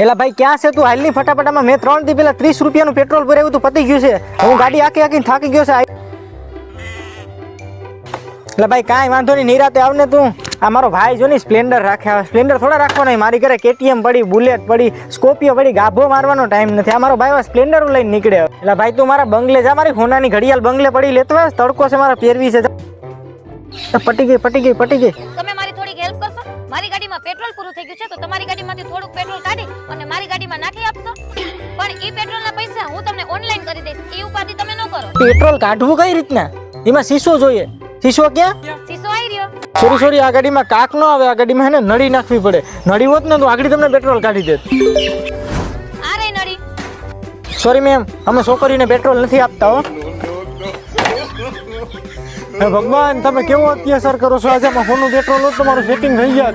એલા ભાઈ ક્યાં છે તું? હાલની ફટાફટામાં મેં 3 દી પહેલા 30 રૂપિયાનું પેટ્રોલ ભરાવ્યું તું, પતી ગયું છે. હું ગાડી આખી થાકી ગયો છે. એટલે ભાઈ કાંઈ વાંધો નહીં, નિરાતે આવને તું. આ મારો ભાઈ જો ને સ્પ્લેન્ડર રાખ્યા. સ્પ્લેન્ડર થોડા રાખવાનો, મારી ઘરે કેટીએમ પડી, બુલેટ પડી, સ્કોપિયો પડી, ગાભો મારવાનો ટાઈમ નથી. આ મારો ભાઈ સ્પ્લેન્ડર લઈને નીકળે. એટલે ભાઈ તું મારા બંગલે જા, મારી હોનાની ઘડિયાળ બંગલે પડી લેતો હોય. તડકો છે મારા પહેરવી છે. પટી ગઈ. તમે મારી થોડીક હેલ્પ કરશો? મારી ગાડીમાં પેટ્રોલ પૂરું થઈ ગયું છે, તો તમારી ગાડીમાંથી થોડુંક પેટ્રોલ કાઢી અને મારી ગાડીમાં નાખી આપશો. પણ ઈ પેટ્રોલના પૈસા હું તમને ઓનલાઈન કરી દઈશ. ઈ ઉપાધિ તમે ન કરો. પેટ્રોલ કાઢવું કઈ રીતના? એમાં શીશો જોઈએ. શીશો ક્યાં? શીશો આવી રહ્યો. સોરી, આ ગાડીમાં કાક ન આવે. આ ગાડીમાં હે ને નળી નાખવી પડે. નળી હોત ને તો આગળ તમને પેટ્રોલ કાઢી દેત. આ રે નળી. સોરી મેમ, અમે છોકરીને પેટ્રોલ નથી આપતા હો. હે ભગવાન, તમે કેવો અત્યાચાર કરો છો? આજે માં ફોનનું પેટ્રોલ હોત તો મારું સેટિંગ થઈ જાય.